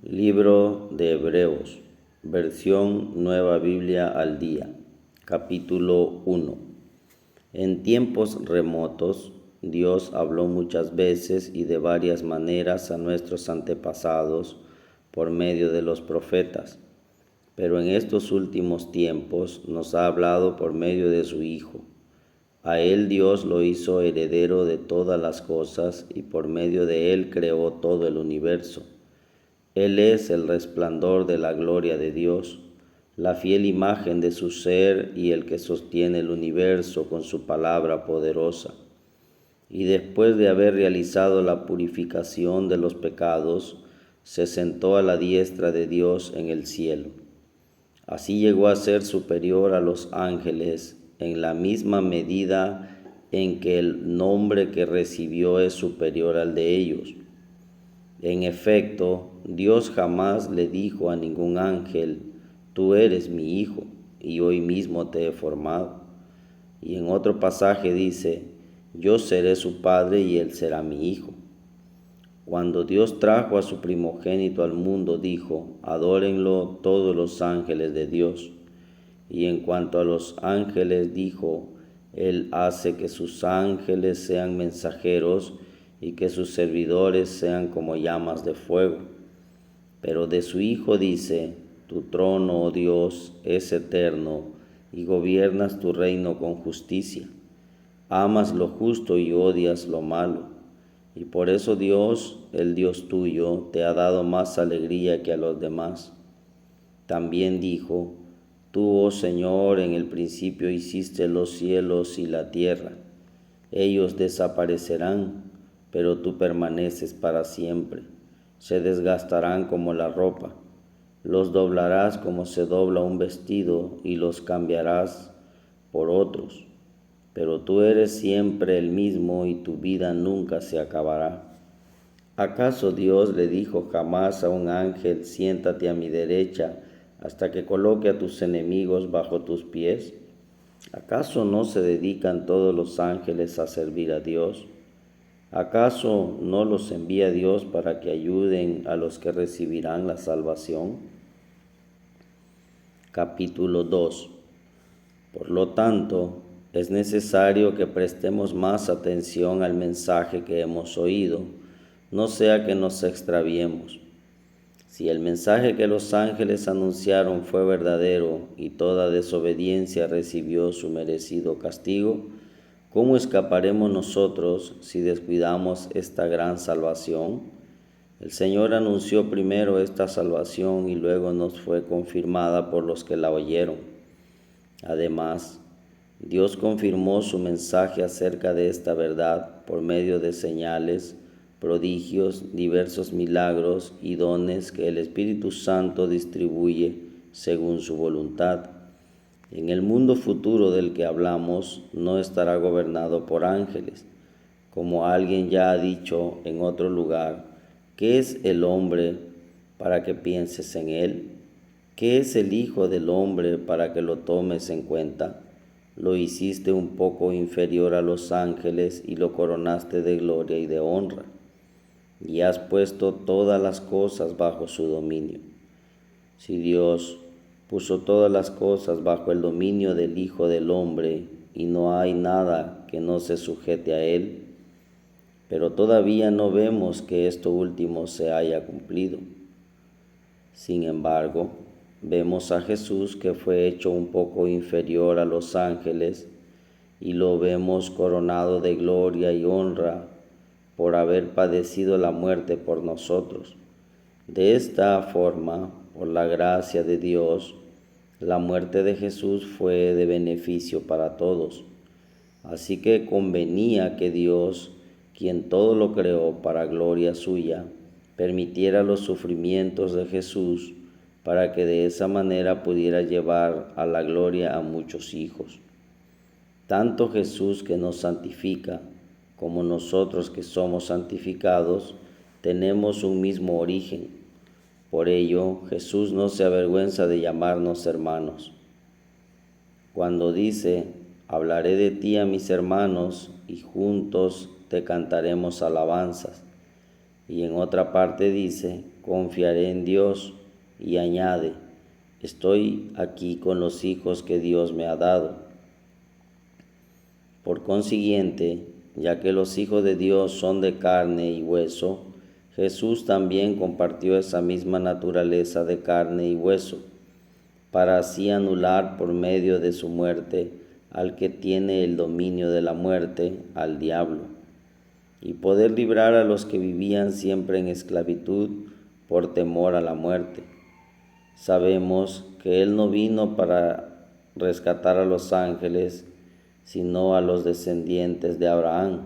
Libro de Hebreos, versión Nueva Biblia al Día, capítulo 1. En tiempos remotos, Dios habló muchas veces y de varias maneras a nuestros antepasados por medio de los profetas, pero en estos últimos tiempos nos ha hablado por medio de su Hijo. A él Dios lo hizo heredero de todas las cosas y por medio de él creó todo el universo. Él es el resplandor de la gloria de Dios, la fiel imagen de su ser y el que sostiene el universo con su palabra poderosa. Y después de haber realizado la purificación de los pecados, se sentó a la diestra de Dios en el cielo. Así llegó a ser superior a los ángeles en la misma medida en que el nombre que recibió es superior al de ellos. En efecto, Dios jamás le dijo a ningún ángel: tú eres mi hijo, y hoy mismo te he formado. Y en otro pasaje dice: yo seré su padre y él será mi hijo. Cuando Dios trajo a su primogénito al mundo, dijo: adórenlo todos los ángeles de Dios. Y en cuanto a los ángeles, dijo: Él hace que sus ángeles sean mensajeros y que sus servidores sean como llamas de fuego. Pero de su Hijo dice: tu trono, oh Dios, es eterno, y gobiernas tu reino con justicia. Amas lo justo y odias lo malo. Y por eso Dios, el Dios tuyo, te ha dado más alegría que a los demás. También dijo: tú, oh Señor, en el principio hiciste los cielos y la tierra. Ellos desaparecerán, pero tú permaneces para siempre. Se desgastarán como la ropa. Los doblarás como se dobla un vestido y los cambiarás por otros. Pero tú eres siempre el mismo y tu vida nunca se acabará. ¿Acaso Dios le dijo jamás a un ángel: siéntate a mi derecha hasta que coloque a tus enemigos bajo tus pies? ¿Acaso no se dedican todos los ángeles a servir a Dios? ¿Acaso no los envía Dios para que ayuden a los que recibirán la salvación? Capítulo 2. Por lo tanto, es necesario que prestemos más atención al mensaje que hemos oído, no sea que nos extraviemos. Si el mensaje que los ángeles anunciaron fue verdadero y toda desobediencia recibió su merecido castigo, ¿cómo escaparemos nosotros si descuidamos esta gran salvación? El Señor anunció primero esta salvación y luego nos fue confirmada por los que la oyeron. Además, Dios confirmó su mensaje acerca de esta verdad por medio de señales, prodigios, diversos milagros y dones que el Espíritu Santo distribuye según su voluntad. En el mundo futuro del que hablamos no estará gobernado por ángeles. Como alguien ya ha dicho en otro lugar: ¿qué es el hombre para que pienses en él? ¿Qué es el Hijo del hombre para que lo tomes en cuenta? Lo hiciste un poco inferior a los ángeles y lo coronaste de gloria y de honra, y has puesto todas las cosas bajo su dominio. Si Dios puso todas las cosas bajo el dominio del Hijo del Hombre, y no hay nada que no se sujete a él, pero todavía no vemos que esto último se haya cumplido. Sin embargo, vemos a Jesús, que fue hecho un poco inferior a los ángeles, y lo vemos coronado de gloria y honra por haber padecido la muerte por nosotros. De esta forma, por la gracia de Dios, la muerte de Jesús fue de beneficio para todos. Así que convenía que Dios, quien todo lo creó para gloria suya, permitiera los sufrimientos de Jesús para que de esa manera pudiera llevar a la gloria a muchos hijos. Tanto Jesús, que nos santifica, como nosotros, que somos santificados, tenemos un mismo origen. Por ello, Jesús no se avergüenza de llamarnos hermanos. Cuando dice: hablaré de ti a mis hermanos y juntos te cantaremos alabanzas. Y en otra parte dice: confiaré en Dios, y añade, estoy aquí con los hijos que Dios me ha dado. Por consiguiente, ya que los hijos de Dios son de carne y hueso, Jesús también compartió esa misma naturaleza de carne y hueso, para así anular por medio de su muerte al que tiene el dominio de la muerte, al diablo, y poder librar a los que vivían siempre en esclavitud por temor a la muerte. Sabemos que Él no vino para rescatar a los ángeles, sino a los descendientes de Abraham.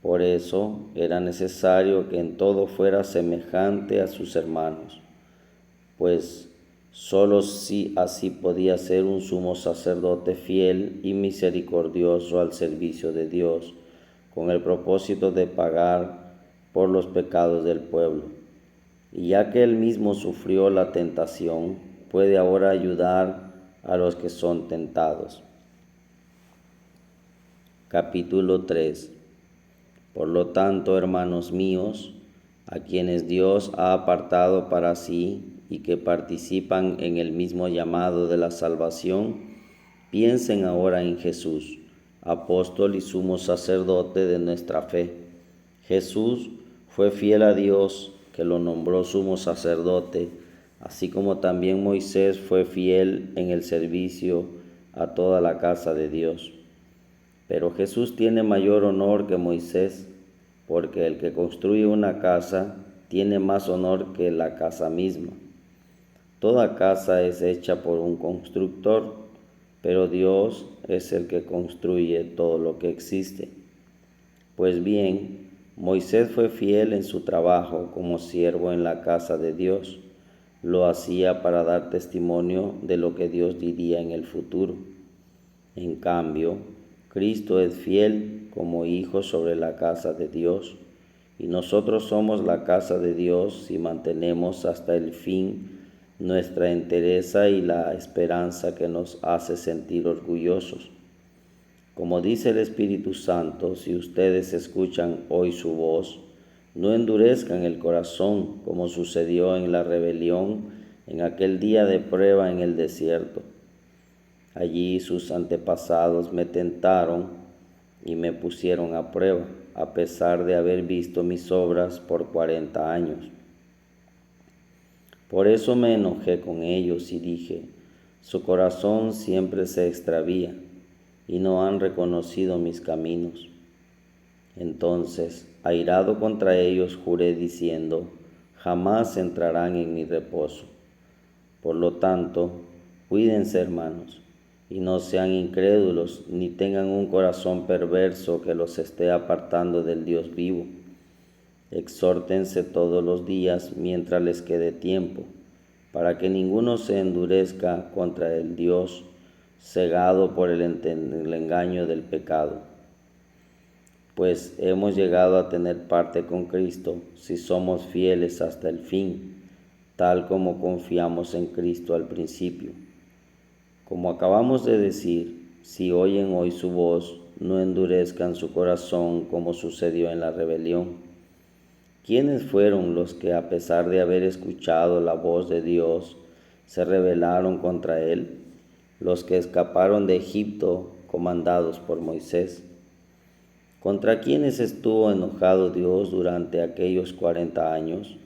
Por eso era necesario que en todo fuera semejante a sus hermanos, pues sólo así podía ser un sumo sacerdote fiel y misericordioso al servicio de Dios, con el propósito de pagar por los pecados del pueblo. Y ya que él mismo sufrió la tentación, puede ahora ayudar a los que son tentados. Capítulo 3. Por lo tanto, hermanos míos, a quienes Dios ha apartado para sí y que participan en el mismo llamado de la salvación, piensen ahora en Jesús, apóstol y sumo sacerdote de nuestra fe. Jesús fue fiel a Dios, que lo nombró sumo sacerdote, así como también Moisés fue fiel en el servicio a toda la casa de Dios. Pero Jesús tiene mayor honor que Moisés, porque el que construye una casa tiene más honor que la casa misma. Toda casa es hecha por un constructor, pero Dios es el que construye todo lo que existe. Pues bien, Moisés fue fiel en su trabajo como siervo en la casa de Dios. Lo hacía para dar testimonio de lo que Dios diría en el futuro. En cambio, Cristo es fiel como hijo sobre la casa de Dios, y nosotros somos la casa de Dios si mantenemos hasta el fin nuestra entereza y la esperanza que nos hace sentir orgullosos. Como dice el Espíritu Santo, si ustedes escuchan hoy su voz, no endurezcan el corazón como sucedió en la rebelión en aquel día de prueba en el desierto. Allí sus antepasados me tentaron y me pusieron a prueba, a pesar de haber visto mis obras por 40 años. Por eso me enojé con ellos y dije, su corazón siempre se extravía y no han reconocido mis caminos. Entonces, airado contra ellos, juré diciendo, jamás entrarán en mi reposo. Por lo tanto, cuídense, hermanos, y no sean incrédulos, ni tengan un corazón perverso que los esté apartando del Dios vivo. Exhórtense todos los días mientras les quede tiempo, para que ninguno se endurezca contra el Dios, cegado por el engaño del pecado. Pues hemos llegado a tener parte con Cristo si somos fieles hasta el fin, tal como confiamos en Cristo al principio. Como acabamos de decir, si oyen hoy su voz, no endurezcan su corazón como sucedió en la rebelión. ¿Quiénes fueron los que, a pesar de haber escuchado la voz de Dios, se rebelaron contra él? Los que escaparon de Egipto, comandados por Moisés. ¿Contra quiénes estuvo enojado Dios durante aquellos 40 años?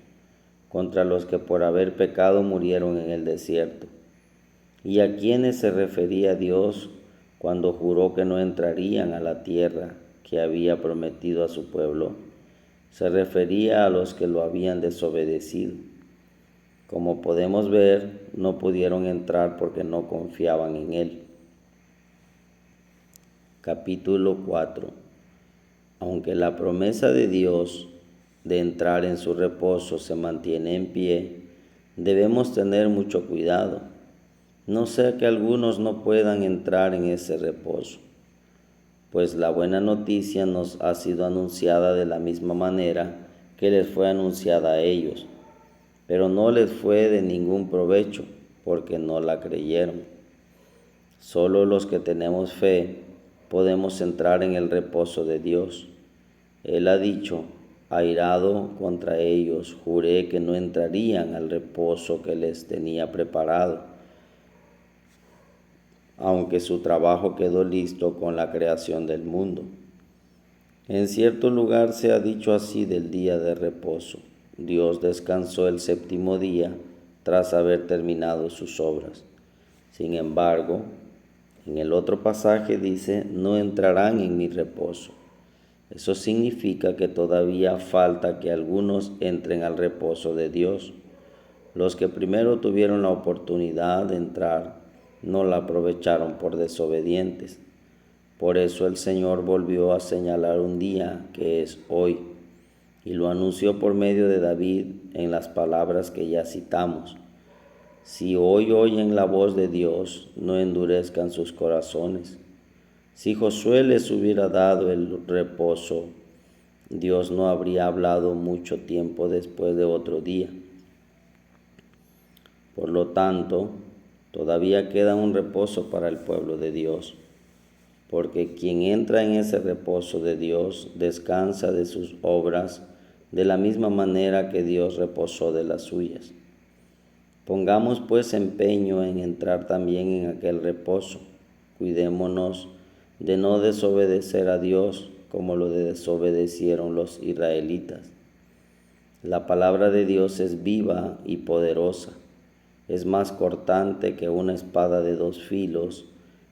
Contra los que por haber pecado murieron en el desierto. ¿Y a quiénes se refería Dios cuando juró que no entrarían a la tierra que había prometido a su pueblo? Se refería a los que lo habían desobedecido. Como podemos ver, no pudieron entrar porque no confiaban en Él. Capítulo 4. Aunque la promesa de Dios de entrar en su reposo se mantiene en pie, debemos tener mucho cuidado, no sea que algunos no puedan entrar en ese reposo, pues la buena noticia nos ha sido anunciada de la misma manera que les fue anunciada a ellos, pero no les fue de ningún provecho, porque no la creyeron. Solo los que tenemos fe podemos entrar en el reposo de Dios. Él ha dicho, airado contra ellos, juré que no entrarían al reposo que les tenía preparado, aunque su trabajo quedó listo con la creación del mundo. En cierto lugar se ha dicho así del día de reposo: Dios descansó el séptimo día tras haber terminado sus obras. Sin embargo, en el otro pasaje dice: no entrarán en mi reposo. Eso significa que todavía falta que algunos entren al reposo de Dios. Los que primero tuvieron la oportunidad de entrar no la aprovecharon por desobedientes. Por eso el Señor volvió a señalar un día, que es hoy, y lo anunció por medio de David en las palabras que ya citamos: si hoy oyen la voz de Dios, no endurezcan sus corazones. Si Josué les hubiera dado el reposo, Dios no habría hablado mucho tiempo después de otro día. Por lo tanto, todavía queda un reposo para el pueblo de Dios, porque quien entra en ese reposo de Dios descansa de sus obras de la misma manera que Dios reposó de las suyas. Pongamos pues empeño en entrar también en aquel reposo. Cuidémonos de no desobedecer a Dios como lo desobedecieron los israelitas. La palabra de Dios es viva y poderosa, es más cortante que una espada de dos filos,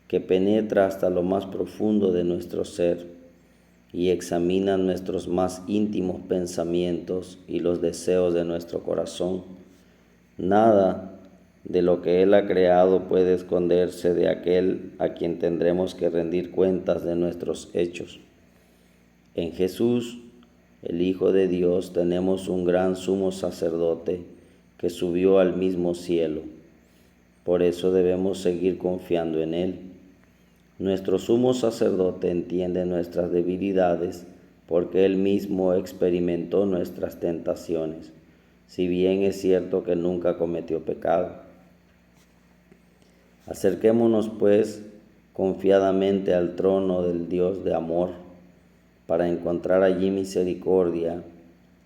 que penetra hasta lo más profundo de nuestro ser y examina nuestros más íntimos pensamientos y los deseos de nuestro corazón. Nada de lo que Él ha creado puede esconderse de aquel a quien tendremos que rendir cuentas de nuestros hechos. En Jesús, el Hijo de Dios, tenemos un gran sumo sacerdote que subió al mismo cielo. Por eso debemos seguir confiando en Él. Nuestro sumo sacerdote entiende nuestras debilidades porque Él mismo experimentó nuestras tentaciones, si bien es cierto que nunca cometió pecado. Acerquémonos pues confiadamente al trono del Dios de amor para encontrar allí misericordia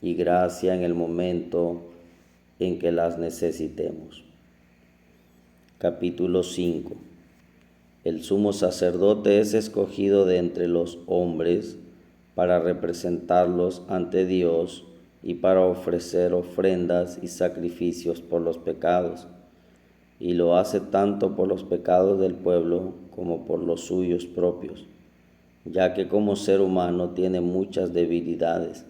y gracia en el momento en que las necesitemos. Capítulo 5. El sumo sacerdote es escogido de entre los hombres para representarlos ante Dios y para ofrecer ofrendas y sacrificios por los pecados, y lo hace tanto por los pecados del pueblo como por los suyos propios, ya que como ser humano tiene muchas debilidades,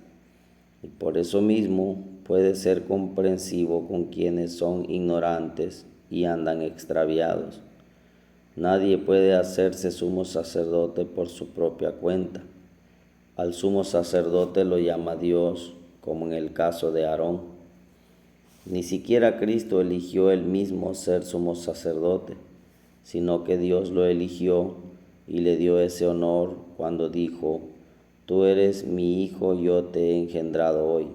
y por eso mismo puede ser comprensivo con quienes son ignorantes y andan extraviados. Nadie puede hacerse sumo sacerdote por su propia cuenta. Al sumo sacerdote lo llama Dios, como en el caso de Aarón. Ni siquiera Cristo eligió él mismo ser sumo sacerdote, sino que Dios lo eligió y le dio ese honor cuando dijo: tú eres mi hijo, yo te he engendrado hoy.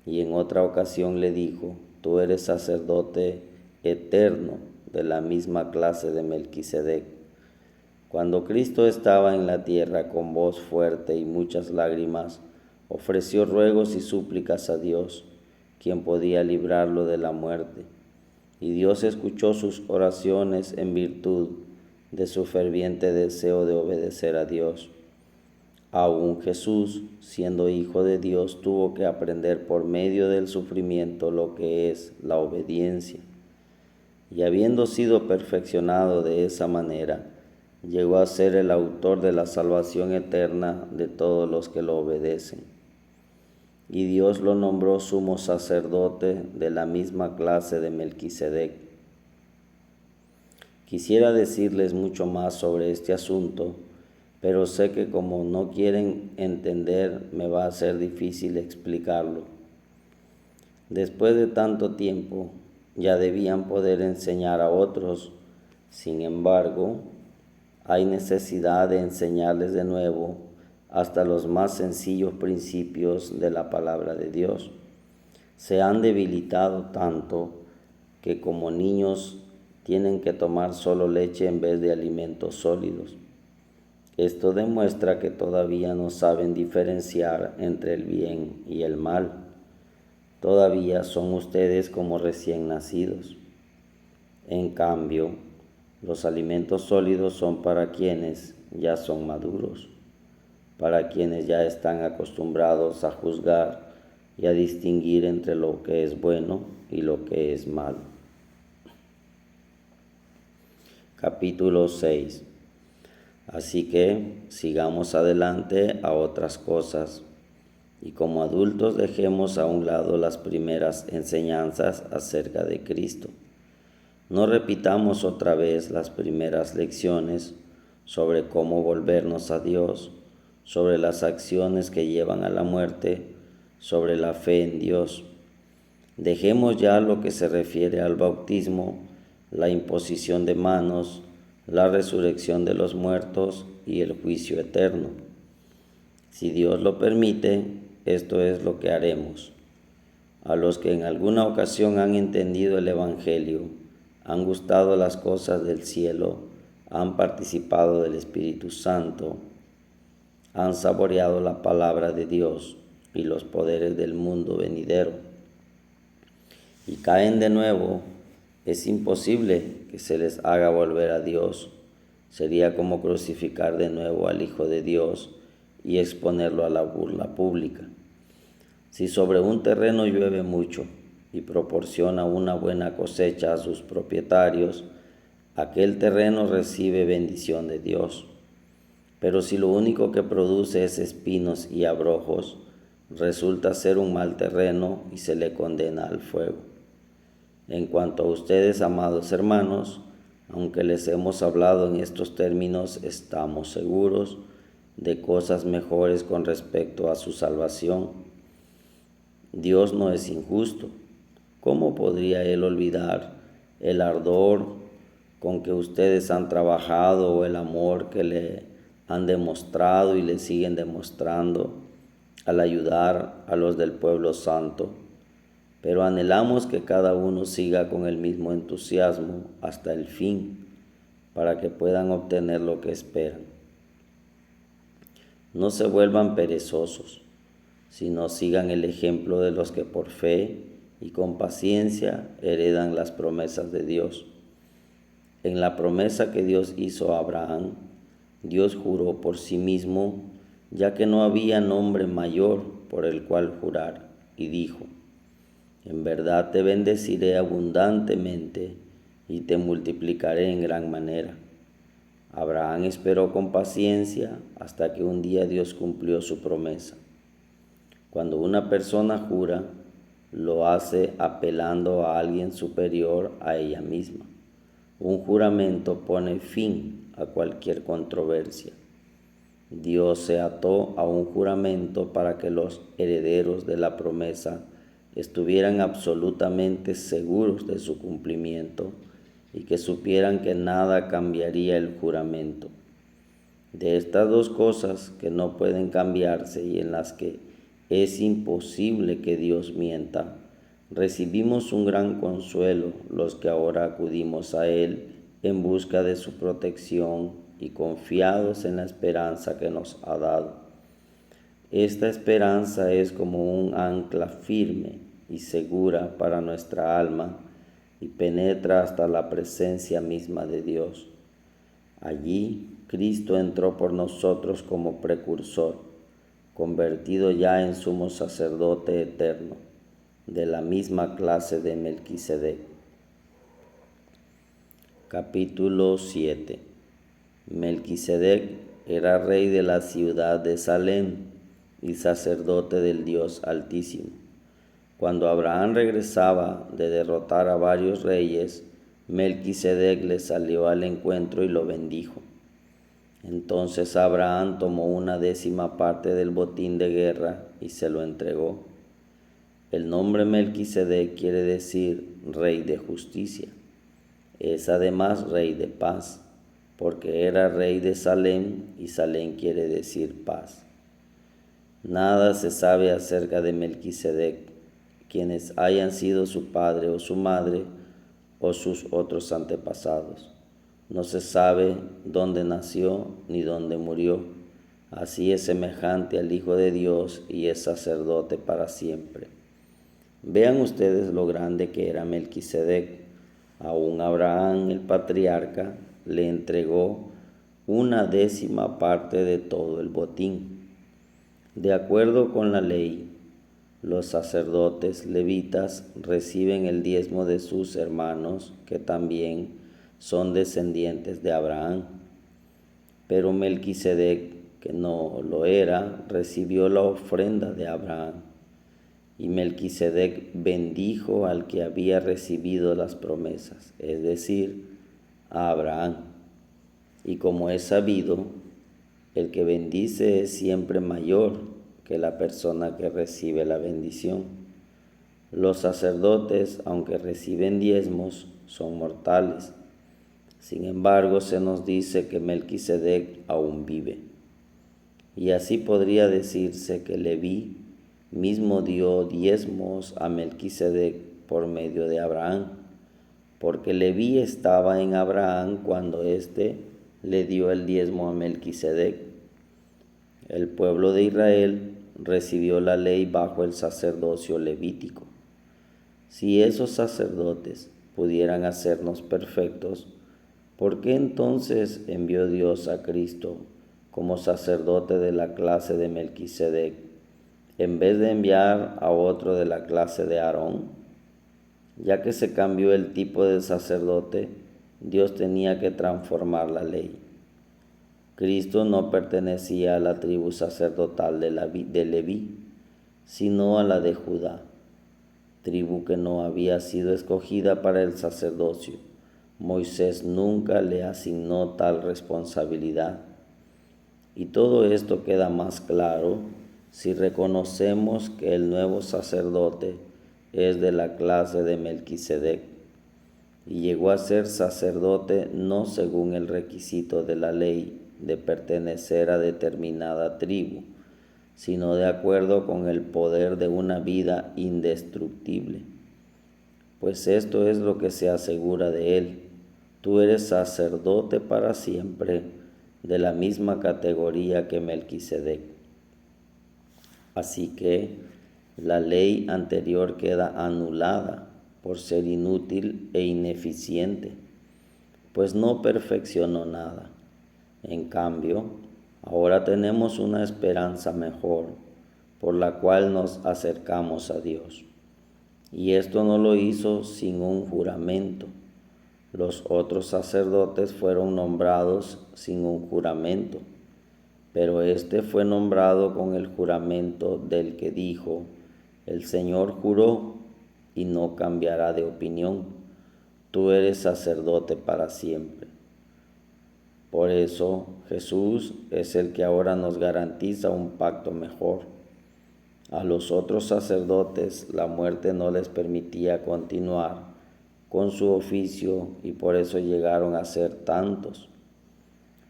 Y en otra ocasión le dijo: tú eres sacerdote eterno, de la misma clase de Melquisedec. Cuando Cristo estaba en la tierra, con voz fuerte y muchas lágrimas, ofreció ruegos y súplicas a Dios, quien podía librarlo de la muerte. Y Dios escuchó sus oraciones en virtud de su ferviente deseo de obedecer a Dios. Aún Jesús, siendo Hijo de Dios, tuvo que aprender por medio del sufrimiento lo que es la obediencia. Y habiendo sido perfeccionado de esa manera, llegó a ser el autor de la salvación eterna de todos los que lo obedecen. Y Dios lo nombró sumo sacerdote de la misma clase de Melquisedec. Quisiera decirles mucho más sobre este asunto, pero sé que como no quieren entender, me va a ser difícil explicarlo. Después de tanto tiempo, ya debían poder enseñar a otros. Sin embargo, hay necesidad de enseñarles de nuevo hasta los más sencillos principios de la palabra de Dios. Se han debilitado tanto que como niños tienen que tomar solo leche en vez de alimentos sólidos. Esto demuestra que todavía no saben diferenciar entre el bien y el mal. Todavía son ustedes como recién nacidos. En cambio, los alimentos sólidos son para quienes ya son maduros, para quienes ya están acostumbrados a juzgar y a distinguir entre lo que es bueno y lo que es malo. Capítulo 6. Así que sigamos adelante a otras cosas y como adultos dejemos a un lado las primeras enseñanzas acerca de Cristo. No repitamos otra vez las primeras lecciones sobre cómo volvernos a Dios, sobre las acciones que llevan a la muerte, sobre la fe en Dios. Dejemos ya lo que se refiere al bautismo, la imposición de manos, la resurrección de los muertos y el juicio eterno. Si Dios lo permite, esto es lo que haremos. A los que en alguna ocasión han entendido el Evangelio, han gustado las cosas del cielo, han participado del Espíritu Santo, han saboreado la palabra de Dios y los poderes del mundo venidero, y caen de nuevo, es imposible que se les haga volver a Dios. Sería como crucificar de nuevo al Hijo de Dios y exponerlo a la burla pública. Si sobre un terreno llueve mucho y proporciona una buena cosecha a sus propietarios, aquel terreno recibe bendición de Dios. Pero si lo único que produce es espinos y abrojos, resulta ser un mal terreno y se le condena al fuego. En cuanto a ustedes, amados hermanos, aunque les hemos hablado en estos términos, estamos seguros de cosas mejores con respecto a su salvación. Dios no es injusto. ¿Cómo podría Él olvidar el ardor con que ustedes han trabajado o el amor que le han demostrado y le siguen demostrando al ayudar a los del pueblo santo? Pero anhelamos que cada uno siga con el mismo entusiasmo hasta el fin, para que puedan obtener lo que esperan. No se vuelvan perezosos, sino sigan el ejemplo de los que por fe y con paciencia heredan las promesas de Dios. En la promesa que Dios hizo a Abraham, Dios juró por sí mismo, ya que no había nombre mayor por el cual jurar, y dijo: en verdad te bendeciré abundantemente y te multiplicaré en gran manera. Abraham esperó con paciencia hasta que un día Dios cumplió su promesa. Cuando una persona jura, lo hace apelando a alguien superior a ella misma. Un juramento pone fin a cualquier controversia. Dios se ató a un juramento para que los herederos de la promesa estuvieran absolutamente seguros de su cumplimiento y que supieran que nada cambiaría el juramento. De estas dos cosas que no pueden cambiarse y en las que es imposible que Dios mienta, recibimos un gran consuelo los que ahora acudimos a Él en busca de su protección y confiados en la esperanza que nos ha dado. Esta esperanza es como un ancla firme y segura para nuestra alma y penetra hasta la presencia misma de Dios. Allí Cristo entró por nosotros como precursor, convertido ya en sumo sacerdote eterno, de la misma clase de Melquisedec. Capítulo 7. Melquisedec era rey de la ciudad de Salem y sacerdote del Dios Altísimo. Cuando Abraham regresaba de derrotar a varios reyes, Melquisedec le salió al encuentro y lo bendijo. Entonces Abraham tomó una 10ª parte del botín de guerra y se lo entregó. El nombre Melquisedec quiere decir rey de justicia. Es además rey de paz, porque era rey de Salem y Salem quiere decir paz. Nada se sabe acerca de Melquisedec, quienes hayan sido su padre o su madre o sus otros antepasados. No se sabe dónde nació ni dónde murió. Así es semejante al Hijo de Dios y es sacerdote para siempre. Vean ustedes lo grande que era Melquisedec. Aún Abraham, el patriarca, le entregó 1/10 de todo el botín. De acuerdo con la ley, los sacerdotes levitas reciben el diezmo de sus hermanos, que también son descendientes de Abraham. Pero Melquisedec, que no lo era, recibió la ofrenda de Abraham. Y Melquisedec bendijo al que había recibido las promesas, es decir, a Abraham. Y como es sabido, el que bendice es siempre mayor que la persona que recibe la bendición. Los sacerdotes, aunque reciben diezmos, son mortales. Sin embargo, se nos dice que Melquisedec aún vive. Y así podría decirse que Leví mismo dio diezmos a Melquisedec por medio de Abraham, porque Leví estaba en Abraham cuando éste le dio el diezmo a Melquisedec. El pueblo de Israel recibió la ley bajo el sacerdocio levítico. Si esos sacerdotes pudieran hacernos perfectos, ¿por qué entonces envió Dios a Cristo como sacerdote de la clase de Melquisedec, en vez de enviar a otro de la clase de Aarón? Ya que se cambió el tipo de sacerdote, Dios tenía que transformar la ley. Cristo no pertenecía a la tribu sacerdotal de Leví, sino a la de Judá, tribu que no había sido escogida para el sacerdocio. Moisés nunca le asignó tal responsabilidad. Y todo esto queda más claro si reconocemos que el nuevo sacerdote es de la clase de Melquisedec y llegó a ser sacerdote no según el requisito de la ley de pertenecer a determinada tribu, sino de acuerdo con el poder de una vida indestructible. Pues esto es lo que se asegura de él: tú eres sacerdote para siempre, de la misma categoría que Melquisedec. Así que la ley anterior queda anulada por ser inútil e ineficiente, pues no perfeccionó nada. En cambio, ahora tenemos una esperanza mejor, por la cual nos acercamos a Dios. Y esto no lo hizo sin un juramento. Los otros sacerdotes fueron nombrados sin un juramento, pero este fue nombrado con el juramento del que dijo: el Señor juró y no cambiará de opinión, tú eres sacerdote para siempre. Por eso Jesús es el que ahora nos garantiza un pacto mejor. A los otros sacerdotes la muerte no les permitía continuar con su oficio y por eso llegaron a ser tantos.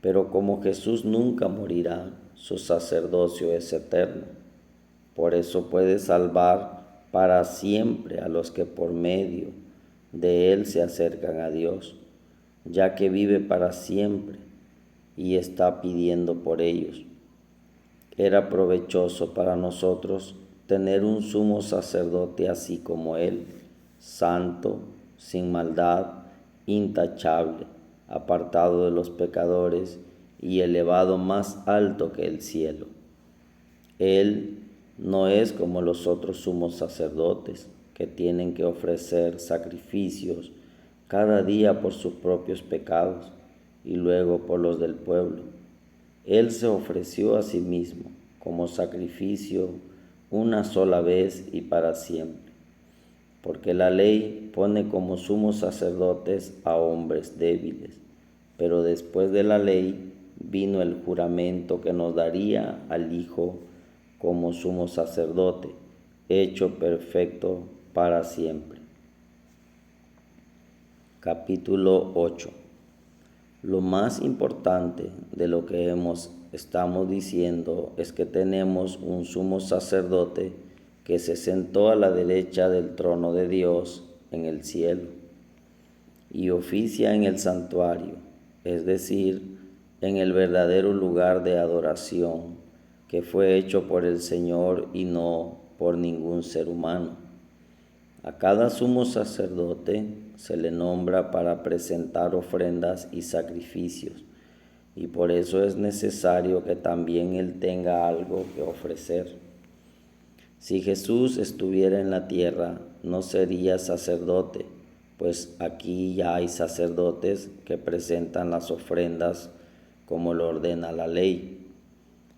Pero como Jesús nunca morirá, su sacerdocio es eterno. Por eso puede salvar para siempre a los que por medio de él se acercan a Dios, ya que vive para siempre y está pidiendo por ellos. Era provechoso para nosotros tener un sumo sacerdote así como él, santo, sin maldad, intachable, apartado de los pecadores y elevado más alto que el cielo. Él no es como los otros sumos sacerdotes, que tienen que ofrecer sacrificios cada día por sus propios pecados y luego por los del pueblo. Él se ofreció a sí mismo como sacrificio una sola vez y para siempre, porque la ley pone como sumos sacerdotes a hombres débiles, pero después de la ley vino el juramento que nos daría al Hijo como sumo sacerdote, hecho perfecto para siempre. Capítulo 8. Lo más importante de lo que estamos diciendo es que tenemos un sumo sacerdote que se sentó a la derecha del trono de Dios en el cielo y oficia en el santuario. es decir, en el verdadero lugar de adoración que fue hecho por el Señor y no por ningún ser humano. A cada sumo sacerdote se le nombra para presentar ofrendas y sacrificios, y por eso es necesario que también él tenga algo que ofrecer. Si Jesús estuviera en la tierra, no sería sacerdote, pues aquí ya hay sacerdotes que presentan las ofrendas como lo ordena la ley.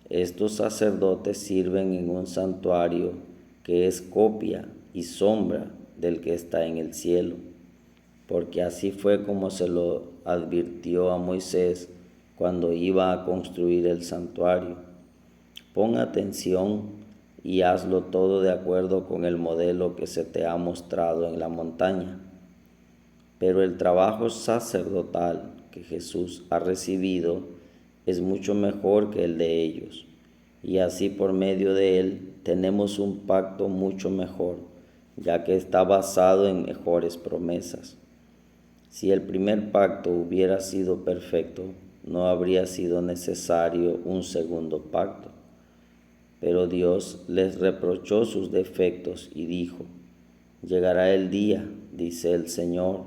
Estos sacerdotes sirven en un santuario que es copia y sombra del que está en el cielo, porque así fue como se lo advirtió a Moisés cuando iba a construir el santuario. Pon atención y hazlo todo de acuerdo con el modelo que se te ha mostrado en la montaña. Pero el trabajo sacerdotal que Jesús ha recibido es mucho mejor que el de ellos, y así por medio de él tenemos un pacto mucho mejor, ya que está basado en mejores promesas. Si el primer pacto hubiera sido perfecto, no habría sido necesario un segundo pacto. Pero Dios les reprochó sus defectos y dijo: llegará el día, dice el Señor,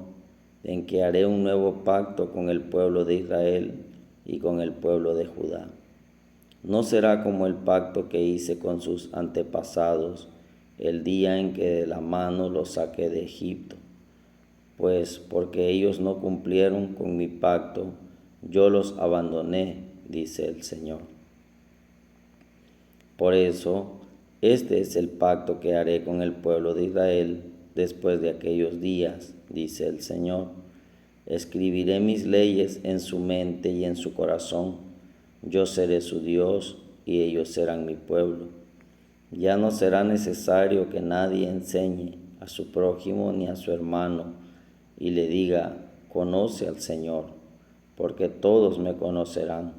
en que haré un nuevo pacto con el pueblo de Israel y con el pueblo de Judá. No será como el pacto que hice con sus antepasados el día en que de la mano los saqué de Egipto, pues porque ellos no cumplieron con mi pacto, yo los abandoné, dice el Señor. Por eso, este es el pacto que haré con el pueblo de Israel después de aquellos días, dice el Señor. Escribiré mis leyes en su mente y en su corazón. Yo seré su Dios y ellos serán mi pueblo. Ya no será necesario que nadie enseñe a su prójimo ni a su hermano y le diga: conoce al Señor, porque todos me conocerán,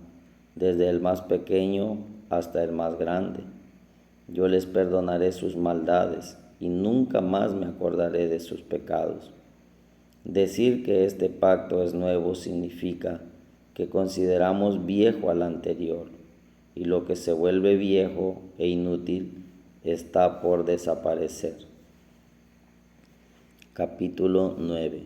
desde el más pequeño hasta el más grande. Yo les perdonaré sus maldades y nunca más me acordaré de sus pecados. Decir que este pacto es nuevo significa que consideramos viejo al anterior, y lo que se vuelve viejo e inútil está por desaparecer. Capítulo 9.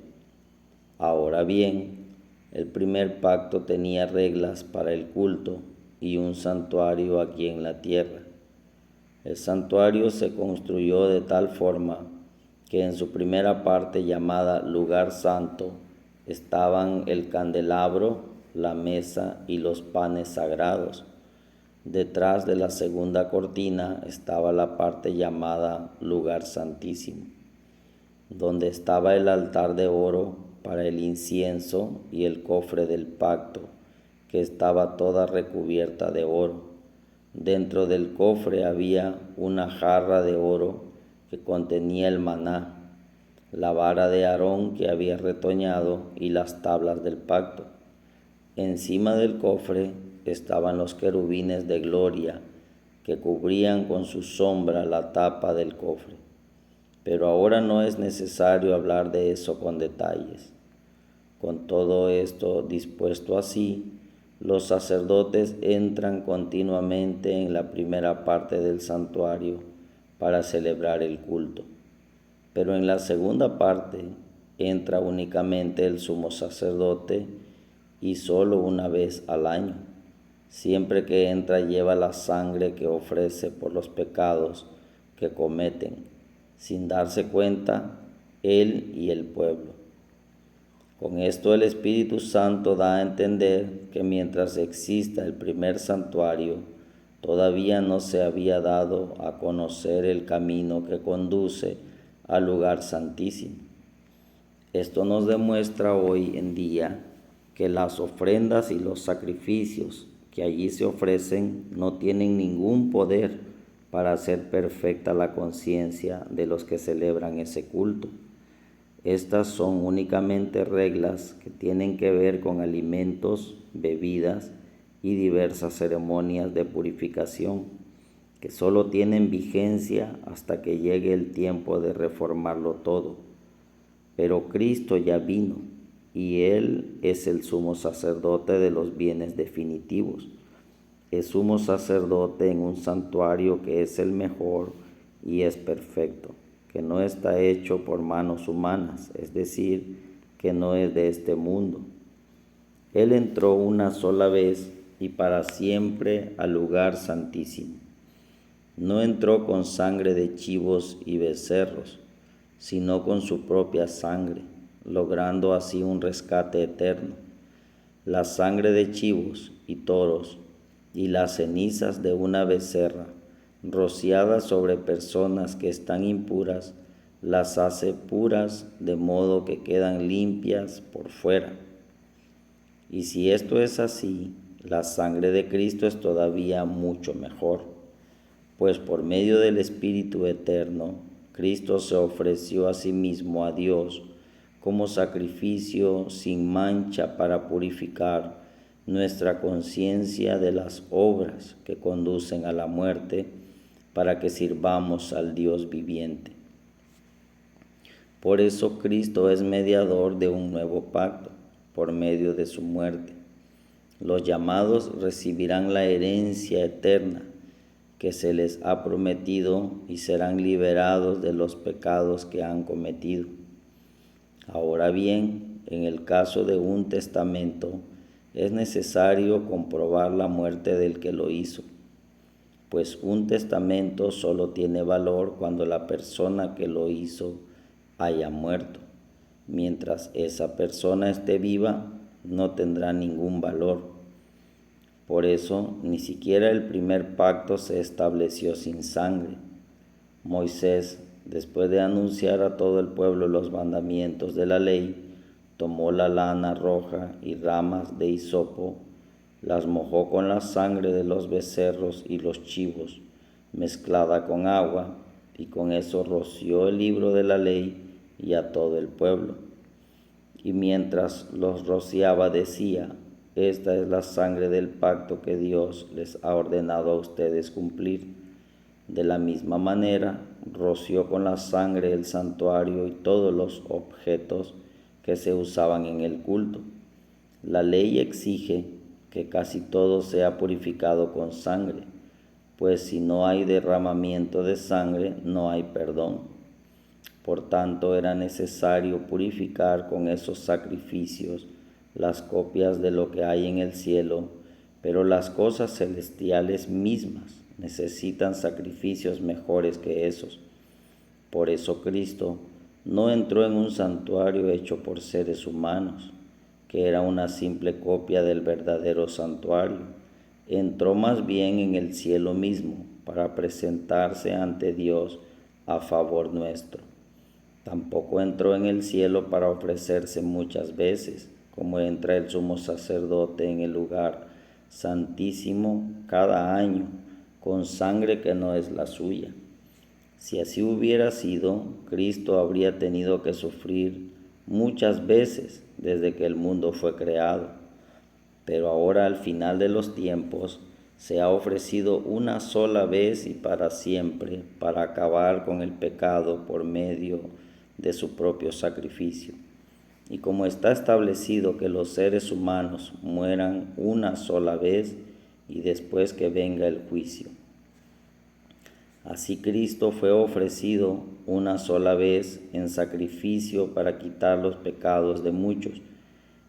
Ahora bien, el primer pacto tenía reglas para el culto y un santuario aquí en la tierra. El santuario se construyó de tal forma que en su primera parte, llamada lugar santo, estaban el candelabro, la mesa y los panes sagrados. Detrás de la segunda cortina estaba la parte llamada lugar santísimo, donde estaba el altar de oro para el incienso y el cofre del pacto, que estaba toda recubierta de oro. Dentro del cofre había una jarra de oro que contenía el maná, la vara de Aarón que había retoñado y las tablas del pacto. Encima del cofre estaban los querubines de gloria que cubrían con su sombra la tapa del cofre. Pero ahora no es necesario hablar de eso con detalles. Con todo esto dispuesto así, los sacerdotes entran continuamente en la primera parte del santuario para celebrar el culto. Pero en la segunda parte entra únicamente el sumo sacerdote, y solo una vez al año. Siempre que entra lleva la sangre que ofrece por los pecados que cometen, sin darse cuenta él y el pueblo. Con esto el Espíritu Santo da a entender que mientras exista el primer santuario, todavía no se había dado a conocer el camino que conduce al lugar santísimo. Esto nos demuestra hoy en día que las ofrendas y los sacrificios que allí se ofrecen no tienen ningún poder para hacer perfecta la conciencia de los que celebran ese culto. Estas son únicamente reglas que tienen que ver con alimentos, bebidas y diversas ceremonias de purificación, que solo tienen vigencia hasta que llegue el tiempo de reformarlo todo. Pero Cristo ya vino, y Él es el sumo sacerdote de los bienes definitivos. Es sumo sacerdote en un santuario que es el mejor y es perfecto, que no está hecho por manos humanas, es decir, que no es de este mundo. Él entró una sola vez y para siempre al lugar santísimo. No entró con sangre de chivos y becerros, sino con su propia sangre, logrando así un rescate eterno. La sangre de chivos y toros y las cenizas de una becerra, rociadas sobre personas que están impuras, las hace puras de modo que quedan limpias por fuera. Y si esto es así, la sangre de Cristo es todavía mucho mejor, pues por medio del Espíritu Eterno, Cristo se ofreció a sí mismo a Dios como sacrificio sin mancha para purificar nuestra conciencia de las obras que conducen a la muerte, para que sirvamos al Dios viviente. Por eso Cristo es mediador de un nuevo pacto, por medio de su muerte. Los llamados recibirán la herencia eterna que se les ha prometido y serán liberados de los pecados que han cometido. Ahora bien, en el caso de un testamento, es necesario comprobar la muerte del que lo hizo, pues un testamento solo tiene valor cuando la persona que lo hizo haya muerto. Mientras esa persona esté viva, no tendrá ningún valor. Por eso, ni siquiera el primer pacto se estableció sin sangre. Moisés, después de anunciar a todo el pueblo los mandamientos de la ley, tomó la lana roja y ramas de hisopo, las mojó con la sangre de los becerros y los chivos, mezclada con agua, y con eso roció el libro de la ley y a todo el pueblo. Y mientras los rociaba decía: esta es la sangre del pacto que Dios les ha ordenado a ustedes cumplir. De la misma manera, roció con la sangre el santuario y todos los objetos que se usaban en el culto. La ley exige que casi todo sea purificado con sangre, pues si no hay derramamiento de sangre, no hay perdón. Por tanto, era necesario purificar con esos sacrificios las copias de lo que hay en el cielo, pero las cosas celestiales mismas necesitan sacrificios mejores que esos. Por eso Cristo no entró en un santuario hecho por seres humanos, que era una simple copia del verdadero santuario. Entró más bien en el cielo mismo para presentarse ante Dios a favor nuestro. Tampoco entró en el cielo para ofrecerse muchas veces, como entra el sumo sacerdote en el lugar santísimo cada año, con sangre que no es la suya. Si así hubiera sido, Cristo habría tenido que sufrir muchas veces desde que el mundo fue creado. Pero ahora, al final de los tiempos, se ha ofrecido una sola vez y para siempre para acabar con el pecado por medio de su propio sacrificio. Y como está establecido que los seres humanos mueran una sola vez y después que venga el juicio, así Cristo fue ofrecido una sola vez en sacrificio para quitar los pecados de muchos,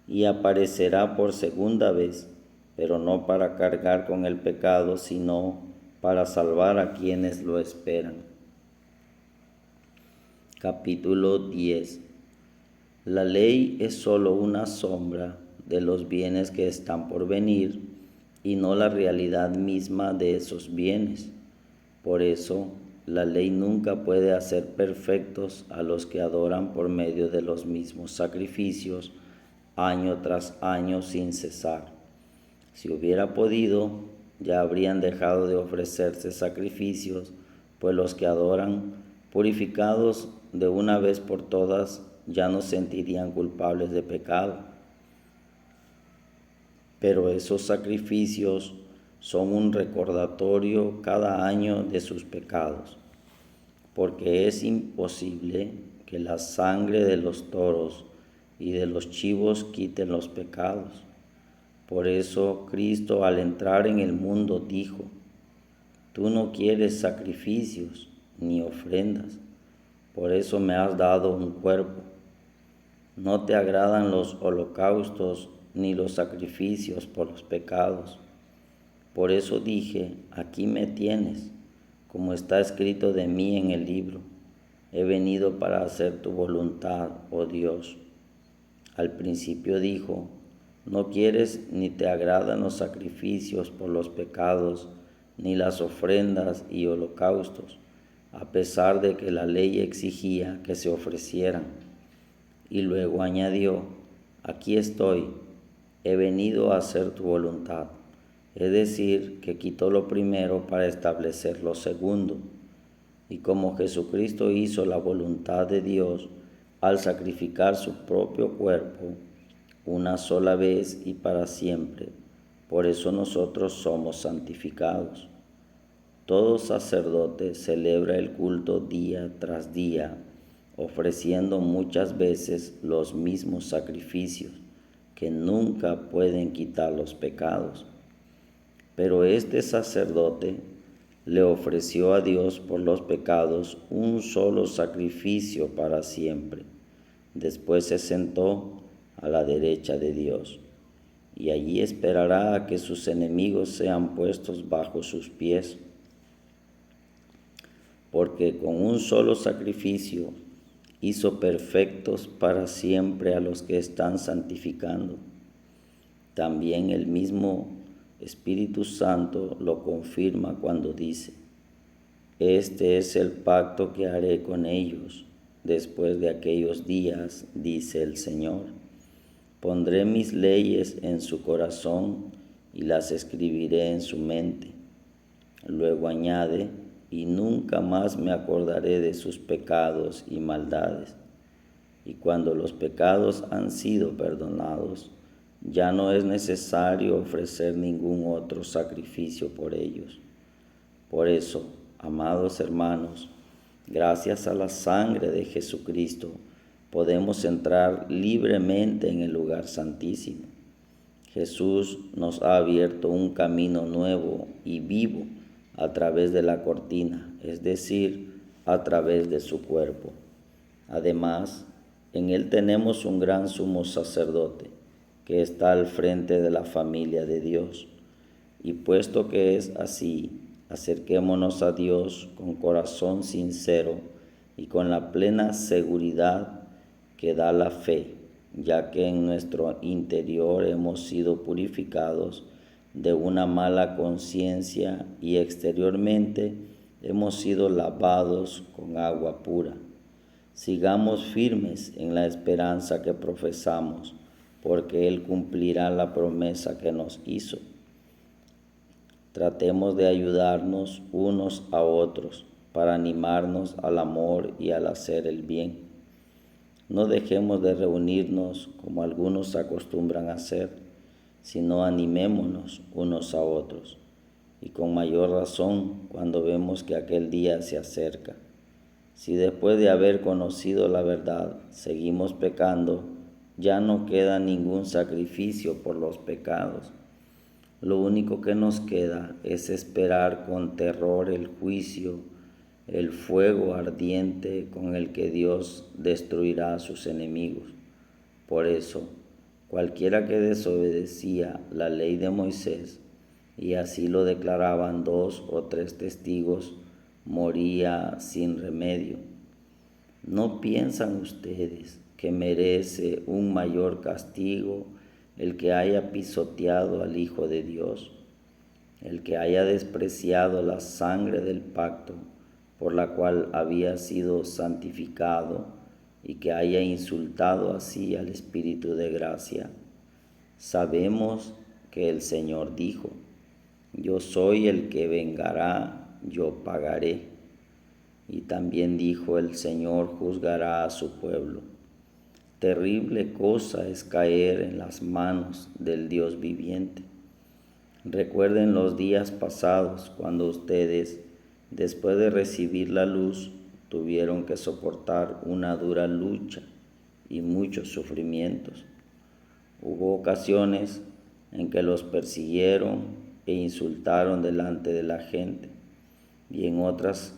y aparecerá por segunda vez, pero no para cargar con el pecado, sino para salvar a quienes lo esperan. Capítulo 10. La ley es solo una sombra de los bienes que están por venir y no la realidad misma de esos bienes. Por eso, la ley nunca puede hacer perfectos a los que adoran por medio de los mismos sacrificios, año tras año sin cesar. Si hubiera podido, ya habrían dejado de ofrecerse sacrificios, pues los que adoran, purificados de una vez por todas, ya no sentirían culpables de pecado. Pero esos sacrificios son un recordatorio cada año de sus pecados, porque es imposible que la sangre de los toros y de los chivos quiten los pecados. Por eso Cristo al entrar en el mundo dijo: tú no quieres sacrificios ni ofrendas, por eso me has dado un cuerpo. No te agradan los holocaustos ni los sacrificios por los pecados. Por eso dije: aquí me tienes, como está escrito de mí en el libro. He venido para hacer tu voluntad, oh Dios. Al principio dijo: no quieres ni te agradan los sacrificios por los pecados, ni las ofrendas y holocaustos, a pesar de que la ley exigía que se ofrecieran. Y luego añadió: aquí estoy, he venido a hacer tu voluntad. Es decir, que quitó lo primero para establecer lo segundo. Y como Jesucristo hizo la voluntad de Dios al sacrificar su propio cuerpo una sola vez y para siempre, por eso nosotros somos santificados. Todo sacerdote celebra el culto día tras día, ofreciendo muchas veces los mismos sacrificios que nunca pueden quitar los pecados. Pero este sacerdote le ofreció a Dios por los pecados un solo sacrificio para siempre. Después se sentó a la derecha de Dios, y allí esperará a que sus enemigos sean puestos bajo sus pies. Porque con un solo sacrificio hizo perfectos para siempre a los que están santificando. También el mismo Espíritu Santo lo confirma cuando dice: este es el pacto que haré con ellos después de aquellos días, dice el Señor. Pondré mis leyes en su corazón y las escribiré en su mente. Luego añade: y nunca más me acordaré de sus pecados y maldades. Y cuando los pecados han sido perdonados, ya no es necesario ofrecer ningún otro sacrificio por ellos. Por eso, amados hermanos, gracias a la sangre de Jesucristo, podemos entrar libremente en el lugar santísimo. Jesús nos ha abierto un camino nuevo y vivo a través de la cortina, es decir, a través de su cuerpo. Además, en Él tenemos un gran sumo sacerdote que está al frente de la familia de Dios. Y puesto que es así, acerquémonos a Dios con corazón sincero y con la plena seguridad que da la fe, ya que en nuestro interior hemos sido purificados de una mala conciencia y exteriormente hemos sido lavados con agua pura. Sigamos firmes en la esperanza que profesamos, porque Él cumplirá la promesa que nos hizo. Tratemos de ayudarnos unos a otros para animarnos al amor y al hacer el bien. No dejemos de reunirnos como algunos acostumbran a hacer, sino animémonos unos a otros, y con mayor razón cuando vemos que aquel día se acerca. Si después de haber conocido la verdad seguimos pecando, ya no queda ningún sacrificio por los pecados. Lo único que nos queda es esperar con terror el juicio, el fuego ardiente con el que Dios destruirá a sus enemigos. Por eso, cualquiera que desobedecía la ley de Moisés, y así lo declaraban 2 o 3 testigos, moría sin remedio. ¿No piensan ustedes que merece un mayor castigo el que haya pisoteado al Hijo de Dios, el que haya despreciado la sangre del pacto por la cual había sido santificado y que haya insultado así al Espíritu de gracia? Sabemos que el Señor dijo: yo soy el que vengará, yo pagaré. Y también dijo: el Señor juzgará a su pueblo. Terrible cosa es caer en las manos del Dios viviente. Recuerden los días pasados cuando ustedes, después de recibir la luz, tuvieron que soportar una dura lucha y muchos sufrimientos. Hubo ocasiones en que los persiguieron e insultaron delante de la gente, y en otras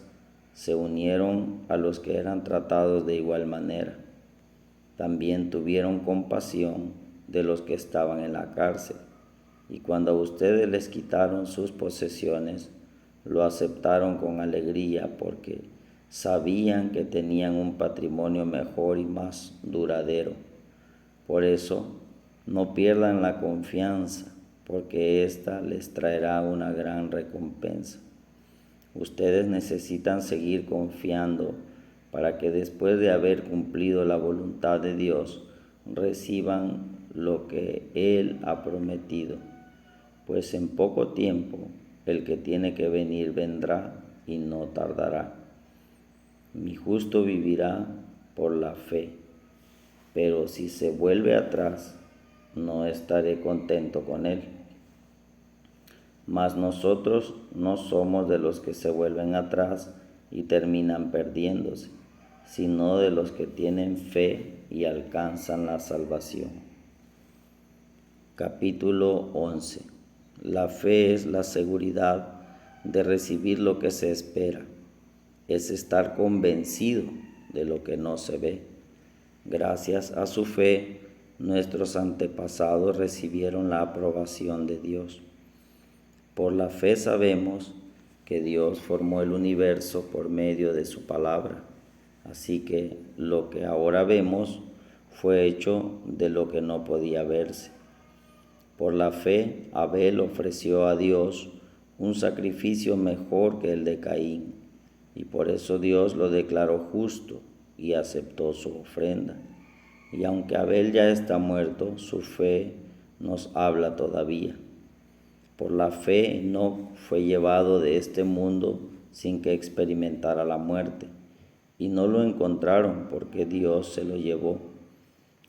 se unieron a los que eran tratados de igual manera. También tuvieron compasión de los que estaban en la cárcel, y cuando a ustedes les quitaron sus posesiones, lo aceptaron con alegría porque sabían que tenían un patrimonio mejor y más duradero. Por eso, no pierdan la confianza, porque ésta les traerá una gran recompensa. Ustedes necesitan seguir confiando para que después de haber cumplido la voluntad de Dios, reciban lo que Él ha prometido. Pues en poco tiempo el que tiene que venir vendrá y no tardará. Mi justo vivirá por la fe, pero si se vuelve atrás, no estaré contento con él. Mas nosotros no somos de los que se vuelven atrás y terminan perdiéndose, sino de los que tienen fe y alcanzan la salvación. Capítulo 11. La fe es la seguridad de recibir lo que se espera, es estar convencido de lo que no se ve. Gracias a su fe, nuestros antepasados recibieron la aprobación de Dios. Por la fe sabemos que Dios formó el universo por medio de su palabra, así que lo que ahora vemos fue hecho de lo que no podía verse. Por la fe, Abel ofreció a Dios un sacrificio mejor que el de Caín, y por eso Dios lo declaró justo y aceptó su ofrenda. Y aunque Abel ya está muerto, su fe nos habla todavía. Por la fe, Enoc fue llevado de este mundo sin que experimentara la muerte, y no lo encontraron porque Dios se lo llevó.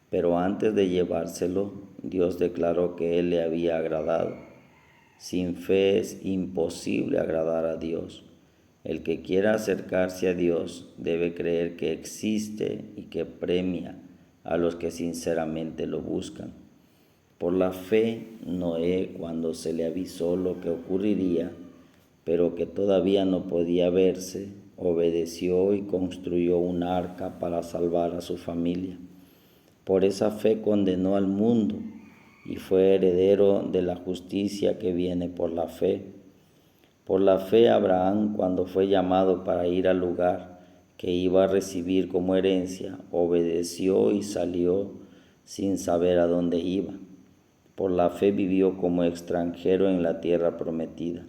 Pero antes de llevárselo, Dios declaró que él le había agradado. Sin fe es imposible agradar a Dios. El que quiera acercarse a Dios debe creer que existe y que premia a los que sinceramente lo buscan. Por la fe, Noé, cuando se le avisó lo que ocurriría, pero que todavía no podía verse, obedeció y construyó un arca para salvar a su familia. Por esa fe condenó al mundo y fue heredero de la justicia que viene por la fe. Por la fe Abraham, cuando fue llamado para ir al lugar que iba a recibir como herencia, obedeció y salió sin saber a dónde iba. Por la fe vivió como extranjero en la tierra prometida.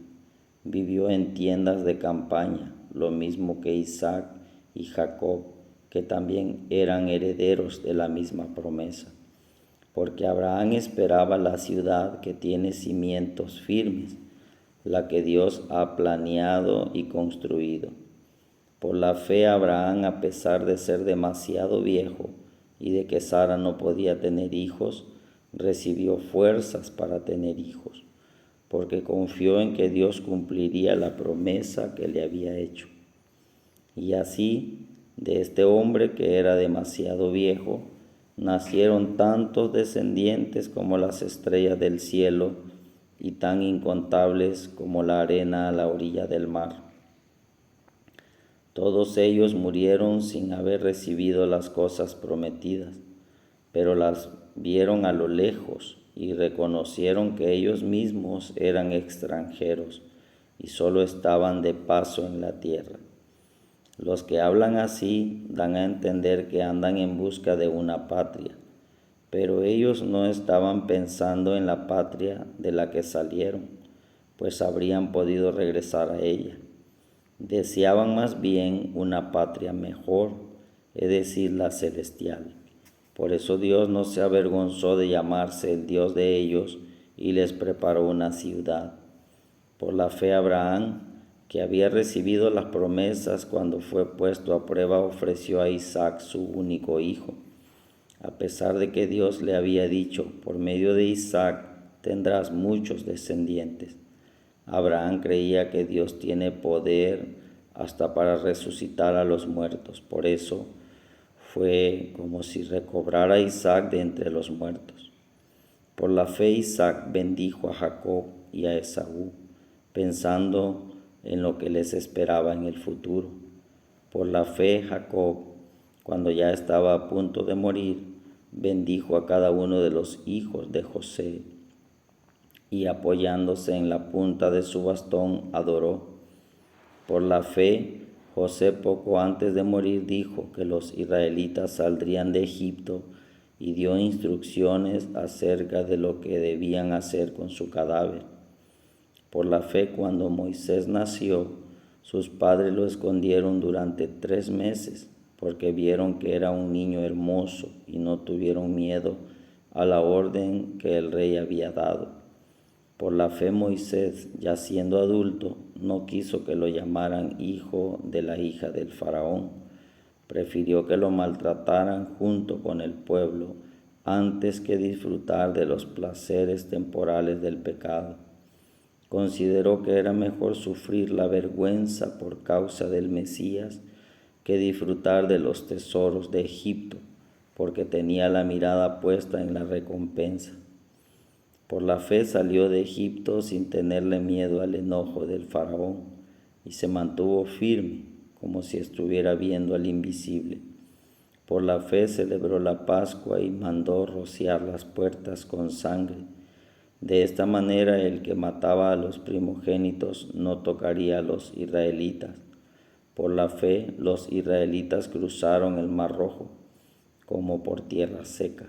Vivió en tiendas de campaña, lo mismo que Isaac y Jacob, que también eran herederos de la misma promesa. Porque Abraham esperaba la ciudad que tiene cimientos firmes, la que Dios ha planeado y construido. Por la fe Abraham, a pesar de ser demasiado viejo y de que Sara no podía tener hijos, recibió fuerzas para tener hijos, porque confió en que Dios cumpliría la promesa que le había hecho. Y así, de este hombre que era demasiado viejo, nacieron tantos descendientes como las estrellas del cielo y tan incontables como la arena a la orilla del mar. Todos ellos murieron sin haber recibido las cosas prometidas, pero las vieron a lo lejos y reconocieron que ellos mismos eran extranjeros y solo estaban de paso en la tierra. Los que hablan así dan a entender que andan en busca de una patria, pero ellos no estaban pensando en la patria de la que salieron, pues habrían podido regresar a ella. Deseaban más bien una patria mejor, es decir, la celestial. Por eso Dios no se avergonzó de llamarse el Dios de ellos y les preparó una ciudad. Por la fe Abraham, que había recibido las promesas cuando fue puesto a prueba, ofreció a Isaac su único hijo. A pesar de que Dios le había dicho, por medio de Isaac tendrás muchos descendientes. Abraham creía que Dios tiene poder hasta para resucitar a los muertos. Por eso Fue como si recobrara a Isaac de entre los muertos. Por la fe Isaac bendijo a Jacob y a Esaú, pensando en lo que les esperaba en el futuro. Por la fe Jacob, cuando ya estaba a punto de morir, bendijo a cada uno de los hijos de José y apoyándose en la punta de su bastón adoró. Por la fe José poco antes de morir dijo que los israelitas saldrían de Egipto y dio instrucciones acerca de lo que debían hacer con su cadáver. Por la fe, cuando Moisés nació, sus padres lo escondieron durante 3 meses, porque vieron que era un niño hermoso y no tuvieron miedo a la orden que el rey había dado. Por la fe Moisés, ya siendo adulto, no quiso que lo llamaran hijo de la hija del faraón. Prefirió que lo maltrataran junto con el pueblo antes que disfrutar de los placeres temporales del pecado. Consideró que era mejor sufrir la vergüenza por causa del Mesías que disfrutar de los tesoros de Egipto, porque tenía la mirada puesta en la recompensa. Por la fe salió de Egipto sin tenerle miedo al enojo del faraón y se mantuvo firme como si estuviera viendo al invisible. Por la fe celebró la Pascua y mandó rociar las puertas con sangre. De esta manera el que mataba a los primogénitos no tocaría a los israelitas. Por la fe los israelitas cruzaron el Mar Rojo como por tierra seca,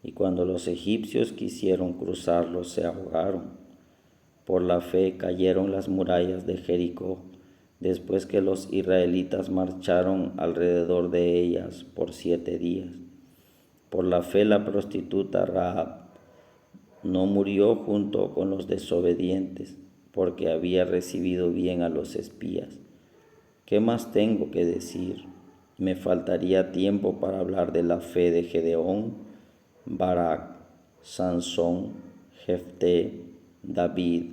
y cuando los egipcios quisieron cruzarlo se ahogaron. Por la fe cayeron las murallas de Jericó, después que los israelitas marcharon alrededor de ellas por 7 días. Por la fe la prostituta Rahab no murió junto con los desobedientes, porque había recibido bien a los espías. ¿Qué más tengo que decir? Me faltaría tiempo para hablar de la fe de Gedeón, Barak, Sansón, Jefté, David,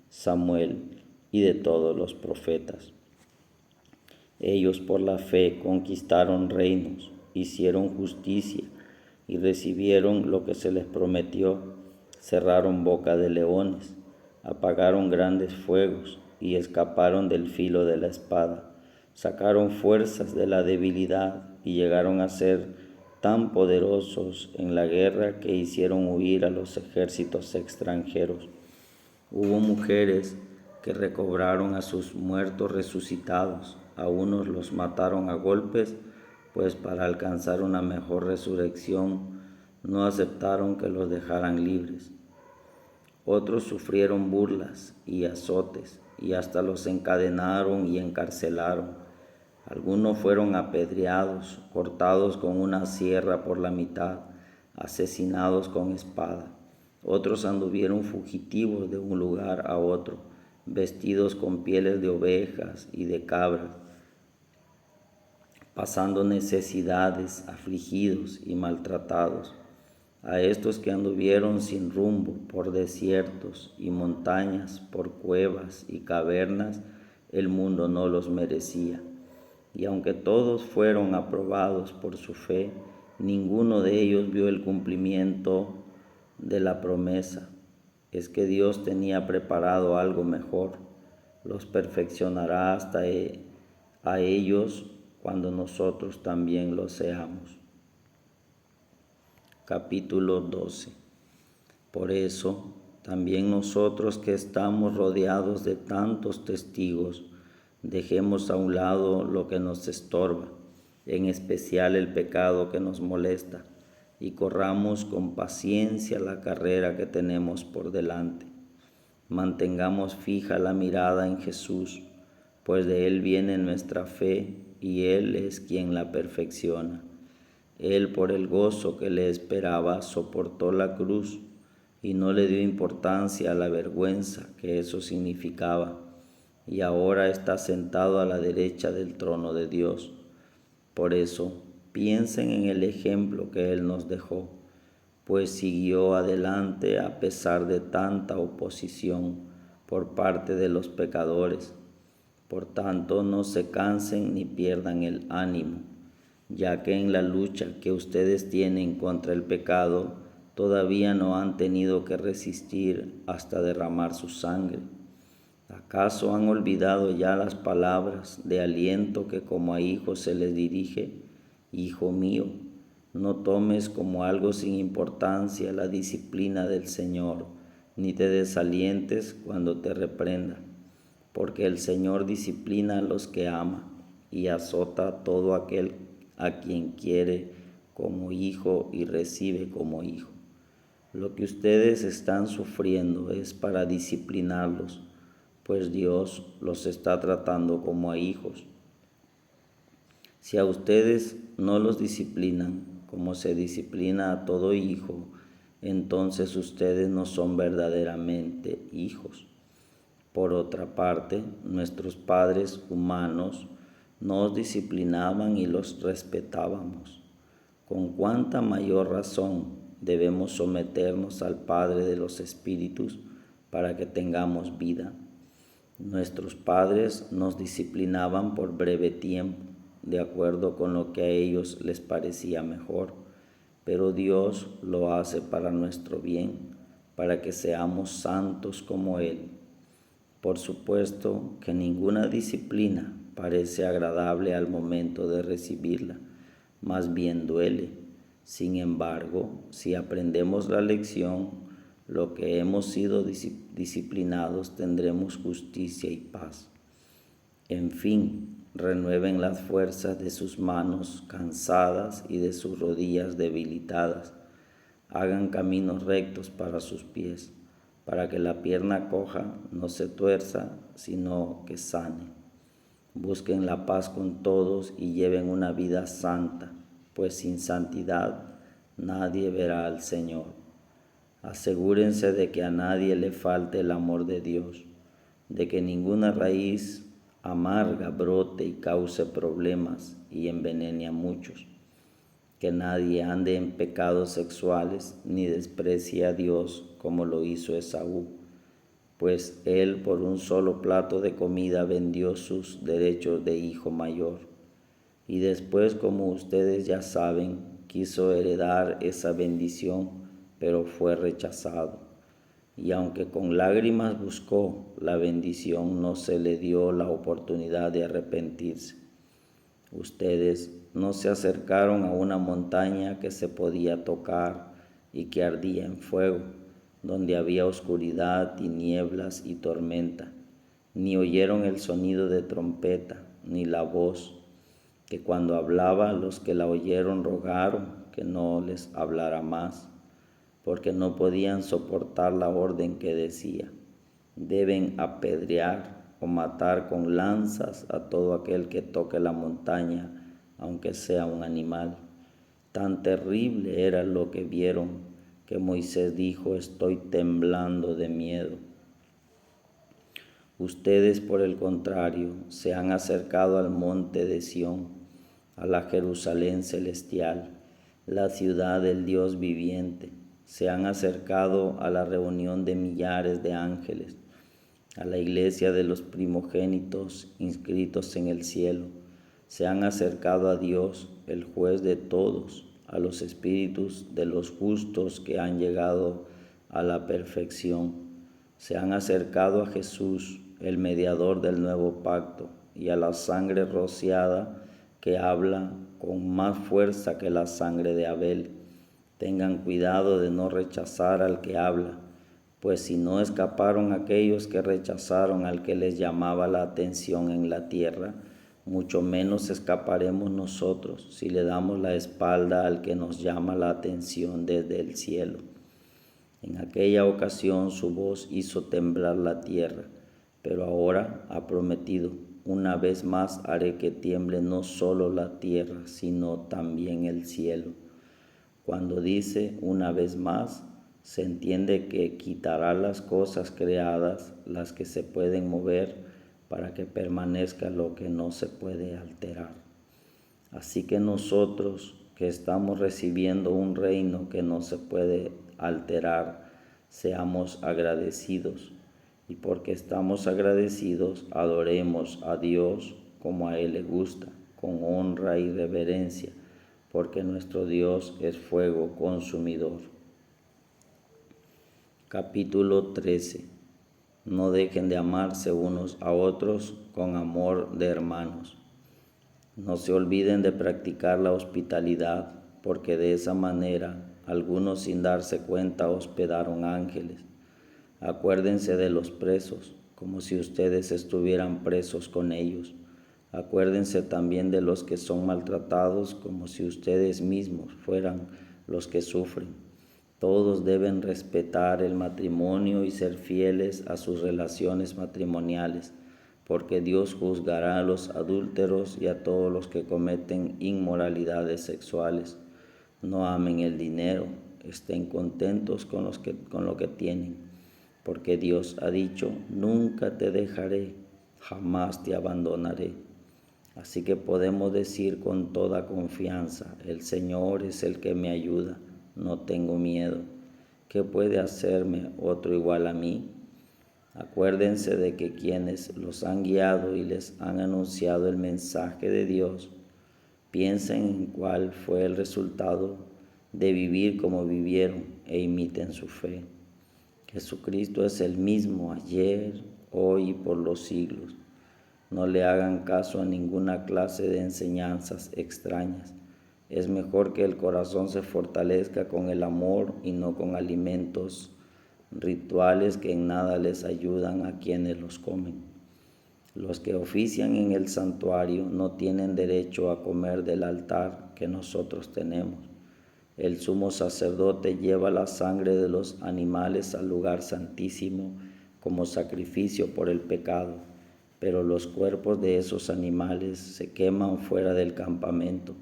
Samuel y de todos los profetas. Ellos por la fe conquistaron reinos, hicieron justicia y recibieron lo que se les prometió. Cerraron boca de leones, apagaron grandes fuegos y escaparon del filo de la espada. Sacaron fuerzas de la debilidad y llegaron a ser tan poderosos en la guerra que hicieron huir a los ejércitos extranjeros. Hubo mujeres que recobraron a sus muertos resucitados. A unos los mataron a golpes, pues para alcanzar una mejor resurrección no aceptaron que los dejaran libres. Otros sufrieron burlas y azotes y hasta los encadenaron y encarcelaron. Algunos fueron apedreados, cortados con una sierra por la mitad, asesinados con espada. Otros anduvieron fugitivos de un lugar a otro, vestidos con pieles de ovejas y de cabras, pasando necesidades, afligidos y maltratados. A estos que anduvieron sin rumbo por desiertos y montañas, por cuevas y cavernas, el mundo no los merecía. Y aunque todos fueron aprobados por su fe, ninguno de ellos vio el cumplimiento de la promesa. Es que Dios tenía preparado algo mejor. Los perfeccionará hasta a ellos cuando nosotros también lo seamos. Capítulo 12. Por eso, también nosotros que estamos rodeados de tantos testigos, dejemos a un lado lo que nos estorba, en especial el pecado que nos molesta, y corramos con paciencia la carrera que tenemos por delante. Mantengamos fija la mirada en Jesús, pues de Él viene nuestra fe y Él es quien la perfecciona. Él, por el gozo que le esperaba, soportó la cruz y no le dio importancia a la vergüenza que eso significaba, y ahora está sentado a la derecha del trono de Dios. Por eso, piensen en el ejemplo que Él nos dejó, pues siguió adelante a pesar de tanta oposición por parte de los pecadores. Por tanto, no se cansen ni pierdan el ánimo. ya que en la lucha que ustedes tienen contra el pecado, todavía no han tenido que resistir hasta derramar su sangre. ¿Acaso han olvidado ya las palabras de aliento que como a hijos se les dirige? Hijo mío, no tomes como algo sin importancia la disciplina del Señor, ni te desalientes cuando te reprenda, porque el Señor disciplina a los que ama y azota a todo aquel a quien quiere como hijo y recibe como hijo. Lo que ustedes están sufriendo es para disciplinarlos, pues Dios los está tratando como a hijos. Si a ustedes no los disciplinan como se disciplina a todo hijo, entonces ustedes no son verdaderamente hijos. Por otra parte, nuestros padres humanos nos disciplinaban y los respetábamos. Con cuánta mayor razón debemos someternos al Padre de los Espíritus para que tengamos vida. Nuestros padres nos disciplinaban por breve tiempo, de acuerdo con lo que a ellos les parecía mejor, pero Dios lo hace para nuestro bien, para que seamos santos como Él. Por supuesto que ninguna disciplina parece agradable al momento de recibirla, más bien duele. Sin embargo, si aprendemos la lección, lo que hemos sido disciplinados, tendremos justicia y paz. En fin, renueven las fuerzas de sus manos cansadas y de sus rodillas debilitadas. Hagan caminos rectos para sus pies, para que la pierna coja no se tuerza, sino que sane. Busquen la paz con todos y lleven una vida santa, pues sin santidad nadie verá al Señor. Asegúrense de que a nadie le falte el amor de Dios, de que ninguna raíz amarga brote y cause problemas y envenene a muchos. Que nadie ande en pecados sexuales ni desprecie a Dios como lo hizo Esaú, pues él por un solo plato de comida vendió sus derechos de hijo mayor. Y después, como ustedes ya saben, quiso heredar esa bendición, pero fue rechazado. Y aunque con lágrimas buscó la bendición, no se le dio la oportunidad de arrepentirse. Ustedes no se acercaron a una montaña que se podía tocar y que ardía en fuego, donde había oscuridad, tinieblas y tormenta, ni oyeron el sonido de trompeta, ni la voz, que cuando hablaba los que la oyeron rogaron que no les hablara más, porque no podían soportar la orden que decía: deben apedrear o matar con lanzas a todo aquel que toque la montaña, aunque sea un animal. Tan terrible era lo que vieron que Moisés dijo: estoy temblando de miedo. Ustedes, por el contrario, se han acercado al monte de Sión, a la Jerusalén celestial, la ciudad del Dios viviente. Se han acercado a la reunión de millares de ángeles, a la iglesia de los primogénitos inscritos en el cielo. Se han acercado a Dios, el juez de todos, a los espíritus de los justos que han llegado a la perfección. Se han acercado a Jesús, el mediador del nuevo pacto, y a la sangre rociada que habla con más fuerza que la sangre de Abel. Tengan cuidado de no rechazar al que habla, pues si no escaparon aquellos que rechazaron al que les llamaba la atención en la tierra, mucho menos escaparemos nosotros si le damos la espalda al que nos llama la atención desde el cielo. En aquella ocasión su voz hizo temblar la tierra, pero ahora ha prometido: una vez más haré que tiemble no solo la tierra, sino también el cielo. Cuando dice una vez más, se entiende que quitará las cosas creadas, las que se pueden mover, para que permanezca lo que no se puede alterar. Así que nosotros, que estamos recibiendo un reino que no se puede alterar, seamos agradecidos. Y porque estamos agradecidos, adoremos a Dios como a Él le gusta, con honra y reverencia, porque nuestro Dios es fuego consumidor. Capítulo 13. No dejen de amarse unos a otros con amor de hermanos. No se olviden de practicar la hospitalidad, porque de esa manera algunos sin darse cuenta hospedaron ángeles. Acuérdense de los presos, como si ustedes estuvieran presos con ellos. Acuérdense también de los que son maltratados, como si ustedes mismos fueran los que sufren. Todos deben respetar el matrimonio y ser fieles a sus relaciones matrimoniales, porque Dios juzgará a los adúlteros y a todos los que cometen inmoralidades sexuales. No amen el dinero, estén contentos con lo que tienen, porque Dios ha dicho: nunca te dejaré, jamás te abandonaré. Así que podemos decir con toda confianza: el Señor es el que me ayuda, no tengo miedo. ¿Qué puede hacerme otro igual a mí? Acuérdense de que quienes los han guiado y les han anunciado el mensaje de Dios, piensen en cuál fue el resultado de vivir como vivieron e imiten su fe. Jesucristo es el mismo ayer, hoy y por los siglos. No le hagan caso a ninguna clase de enseñanzas extrañas. Es mejor que el corazón se fortalezca con el amor y no con alimentos rituales que en nada les ayudan a quienes los comen. Los que ofician en el santuario no tienen derecho a comer del altar que nosotros tenemos. El sumo sacerdote lleva la sangre de los animales al lugar santísimo como sacrificio por el pecado, pero los cuerpos de esos animales se queman fuera del campamento.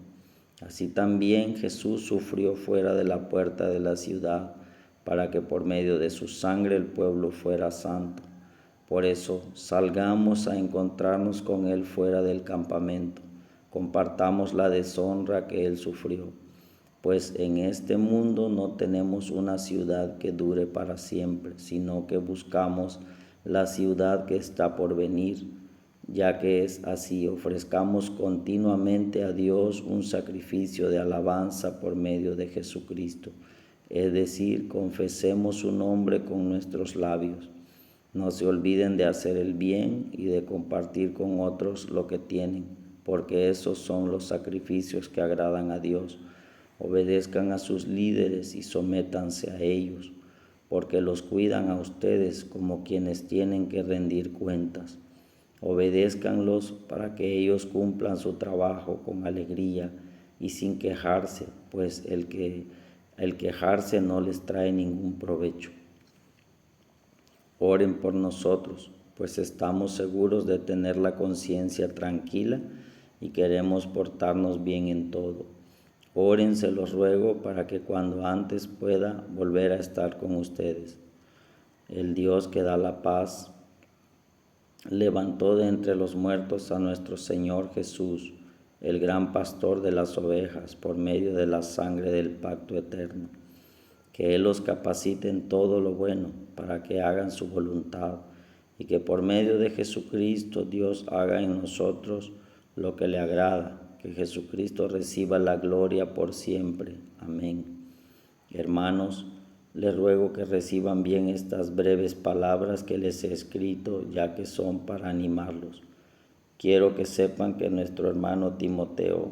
Así también Jesús sufrió fuera de la puerta de la ciudad, para que por medio de su sangre el pueblo fuera santo. Por eso, salgamos a encontrarnos con Él fuera del campamento, compartamos la deshonra que Él sufrió, pues en este mundo no tenemos una ciudad que dure para siempre, sino que buscamos la ciudad que está por venir. Ya que es así, ofrezcamos continuamente a Dios un sacrificio de alabanza por medio de Jesucristo, es decir, confesemos su nombre con nuestros labios. No se olviden de hacer el bien y de compartir con otros lo que tienen, porque esos son los sacrificios que agradan a Dios. Obedezcan a sus líderes y sométanse a ellos, porque los cuidan a ustedes como quienes tienen que rendir cuentas. Obedézcanlos para que ellos cumplan su trabajo con alegría y sin quejarse, pues el quejarse no les trae ningún provecho. Oren por nosotros, pues estamos seguros de tener la conciencia tranquila y queremos portarnos bien en todo. Oren, se los ruego, para que cuando antes pueda volver a estar con ustedes. El Dios que da la paz levantó de entre los muertos a nuestro Señor Jesús, el gran pastor de las ovejas, por medio de la sangre del pacto eterno. Que Él los capacite en todo lo bueno, para que hagan su voluntad, y que por medio de Jesucristo Dios haga en nosotros lo que le agrada. Que Jesucristo reciba la gloria por siempre. Amén. Hermanos, les ruego que reciban bien estas breves palabras que les he escrito, ya que son para animarlos. Quiero que sepan que nuestro hermano Timoteo